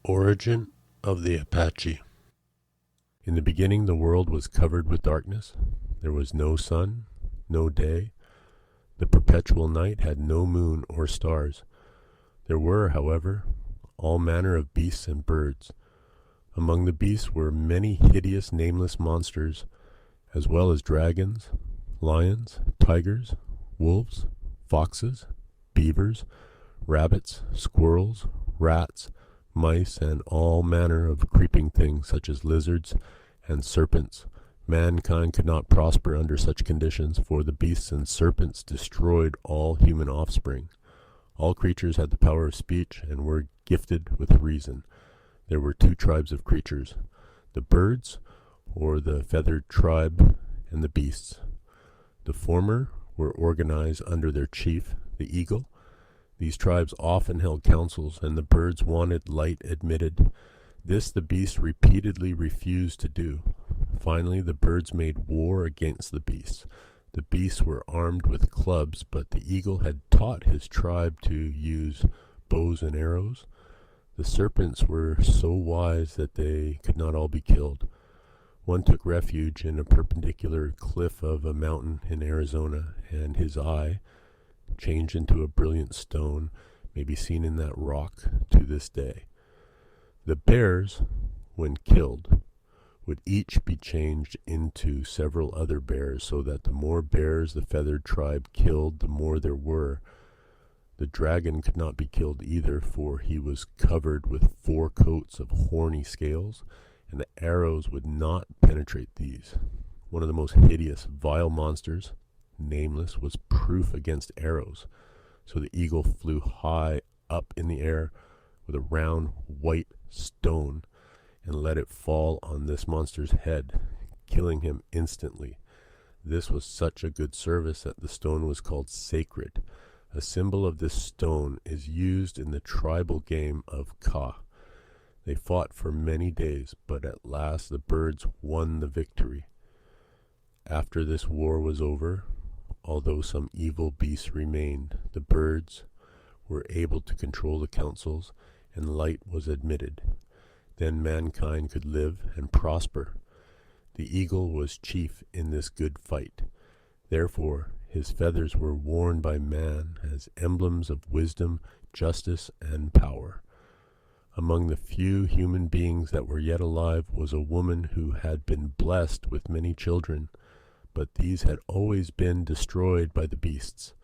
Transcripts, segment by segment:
Origin of the Apache. In the beginning the world was covered with darkness. There was no sun, no day. The perpetual night had no moon or stars. There were, however, all manner of beasts and birds. Among the beasts were many hideous nameless monsters, as well as dragons, lions, tigers, wolves, foxes, beavers, rabbits, squirrels, rats, mice, and all manner of creeping things such as lizards and serpents. Mankind could not prosper under such conditions, for the beasts and serpents destroyed all human offspring. All creatures had the power of speech and were gifted with reason. There were two tribes of creatures, the birds, or the feathered tribe, and the beasts. The former were organized under their chief, the eagle. These tribes often held councils, and the birds wanted light admitted. This the beasts repeatedly refused to do. Finally, the birds made war against the beasts. The beasts were armed with clubs, but the eagle had taught his tribe to use bows and arrows. The serpents were so wise that they could not all be killed. One took refuge in a perpendicular cliff of a mountain in Arizona, and his eye, changed into a brilliant stone, may be seen in that rock to this day. The bears, when killed, would each be changed into several other bears, so that the more bears the feathered tribe killed, the more there were. The dragon could not be killed either, for he was covered with 4 coats of horny scales, and the arrows would not penetrate these. One of the most hideous, vile monsters, nameless, was proof against arrows. So the eagle flew high up in the air with a round white stone and let it fall on this monster's head, killing him instantly. This was such a good service that the stone was called sacred. A symbol of this stone is used in the tribal game of Ka. They fought for many days, but at last the birds won the victory. After this war was over, although some evil beasts remained, the birds were able to control the councils, and light was admitted. Then mankind could live and prosper. The eagle was chief in this good fight. Therefore, his feathers were worn by man as emblems of wisdom, justice, and power. Among the few human beings that were yet alive was a woman who had been blessed with many children, but these had always been destroyed by the beasts.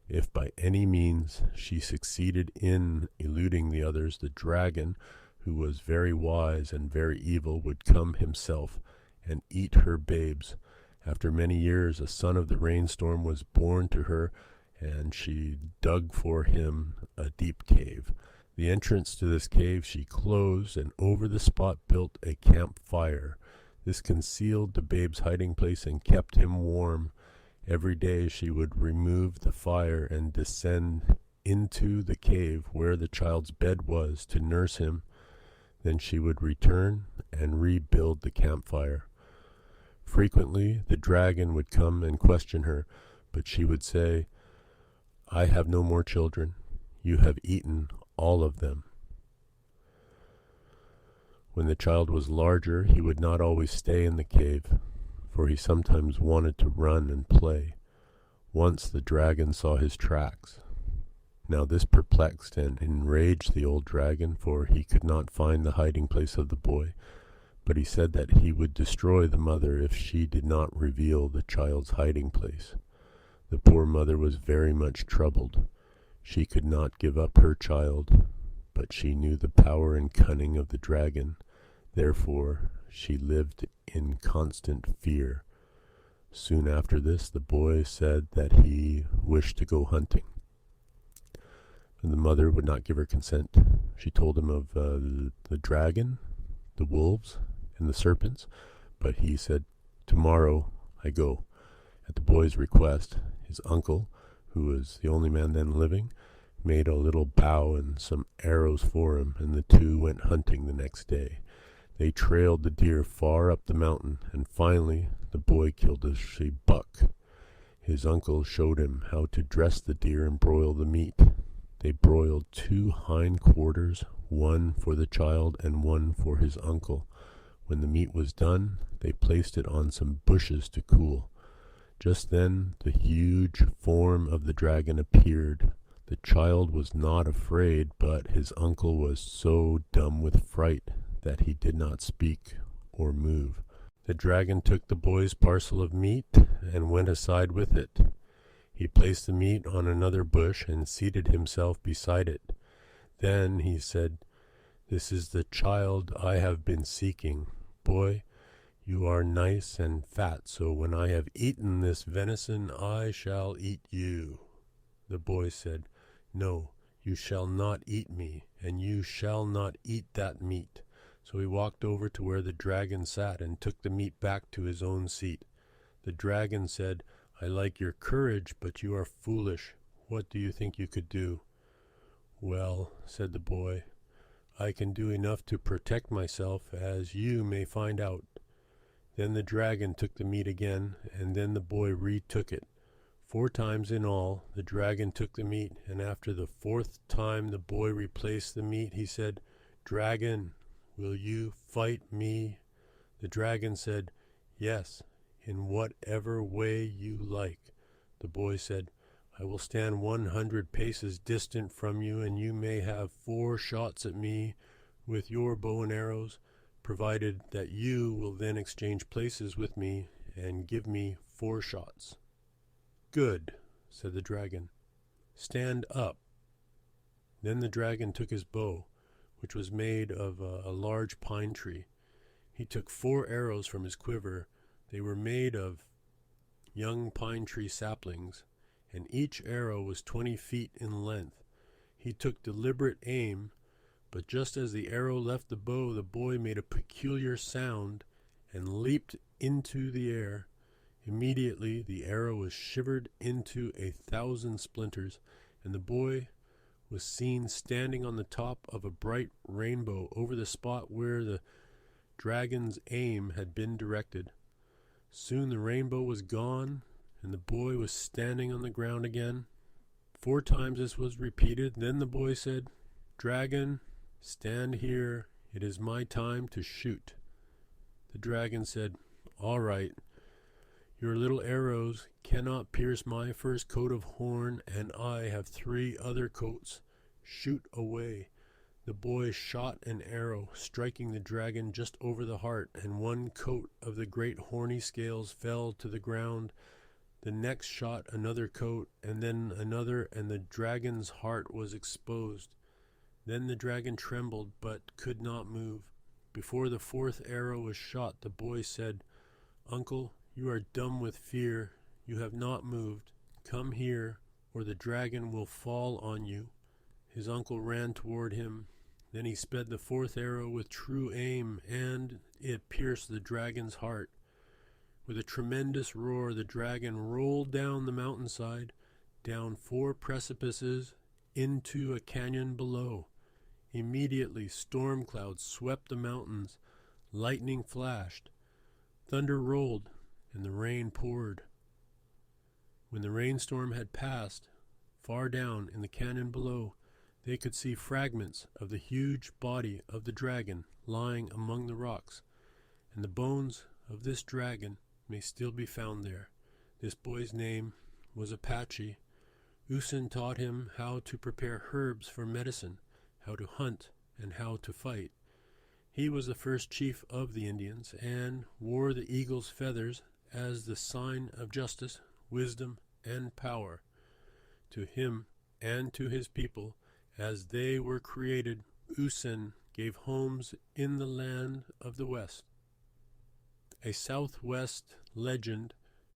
If by any means she succeeded in eluding the others, the dragon, who was very wise and very evil, would come himself and eat her babes. After many years, a son of the rainstorm was born to her, and she dug for him a deep cave. The entrance to this cave she closed, and over the spot built a campfire. This concealed the babe's hiding place and kept him warm. Every day she would remove the fire and descend into the cave where the child's bed was to nurse him. Then she would return and rebuild the campfire. Frequently the dragon would come and question her, but she would say, "I have no more children. You have eaten all of them." When the child was larger, he would not always stay in the cave, for he sometimes wanted to run and play. Once the dragon saw his tracks. Now this perplexed and enraged the old dragon, for he could not find the hiding place of the boy. But he said that he would destroy the mother if she did not reveal the child's hiding place. The poor mother was very much troubled. She could not give up her child, but she knew the power and cunning of the dragon. Therefore, she lived in constant fear. Soon after this, the boy said that he wished to go hunting. And the mother would not give her consent. She told him of the dragon, the wolves, and the serpents, but he said, "Tomorrow I go." At the boy's request, his uncle, who was the only man then living, made a little bow and some arrows for him, and the two went hunting the next day. They trailed the deer far up the mountain, and finally the boy killed a buck. His uncle showed him how to dress the deer and broil the meat. They broiled 2 hind quarters, one for the child and one for his uncle. When the meat was done, they placed it on some bushes to cool. Just then the huge form of the dragon appeared. The child was not afraid, but his uncle was so dumb with fright that he did not speak or move. The dragon took the boy's parcel of meat and went aside with it. He placed the meat on another bush and seated himself beside it. Then he said, "This is the child I have been seeking. Boy, you are nice and fat, so when I have eaten this venison, I shall eat you." The boy said, "No, you shall not eat me, and you shall not eat that meat." So he walked over to where the dragon sat and took the meat back to his own seat. The dragon said, "I like your courage, but you are foolish. What do you think you could do?" "Well," said the boy, "I can do enough to protect myself, as you may find out." Then the dragon took the meat again, and then the boy retook it. 4 times in all, the dragon took the meat, and after the 4th time the boy replaced the meat, he said, "Dragon, will you fight me?" The dragon said, "Yes, in whatever way you like." The boy said, "I will stand 100 paces distant from you, and you may have 4 shots at me with your bow and arrows, provided that you will then exchange places with me and give me 4 shots. "Good," said the dragon. "Stand up." Then the dragon took his bow, which was made of a large pine tree. He took 4 arrows from his quiver. They were made of young pine tree saplings, and each arrow was 20 feet in length. He took deliberate aim, but just as the arrow left the bow, the boy made a peculiar sound and leaped into the air. Immediately the arrow was shivered into 1,000 splinters, and the boy was seen standing on the top of a bright rainbow over the spot where the dragon's aim had been directed. Soon the rainbow was gone, and the boy was standing on the ground again. 4 times this was repeated. Then the boy said, "Dragon, stand here. It is my time to shoot." The dragon said, "All right. Your little arrows cannot pierce my first coat of horn, and I have 3 other coats. Shoot away." The boy shot an arrow, striking the dragon just over the heart, and 1 coat of the great horny scales fell to the ground. The next shot another coat, and then another, and the dragon's heart was exposed. Then the dragon trembled, but could not move. Before the 4th arrow was shot, the boy said, "Uncle, you are dumb with fear. You have not moved. Come here, or the dragon will fall on you." His uncle ran toward him. Then he sped the 4th arrow with true aim, and it pierced the dragon's heart. With a tremendous roar, the dragon rolled down the mountainside, down 4 precipices, into a canyon below. Immediately storm clouds swept the mountains, lightning flashed, thunder rolled, and the rain poured. When the rainstorm had passed, far down in the canyon below, they could see fragments of the huge body of the dragon lying among the rocks, and the bones of this dragon may still be found there. This boy's name was Apache. Usen taught him how to prepare herbs for medicine, how to hunt, and how to fight. He was the first chief of the Indians, and wore the eagle's feathers as the sign of justice, wisdom, and power. To him and to his people, as they were created, Usen gave homes in the land of the West. A Southwest legend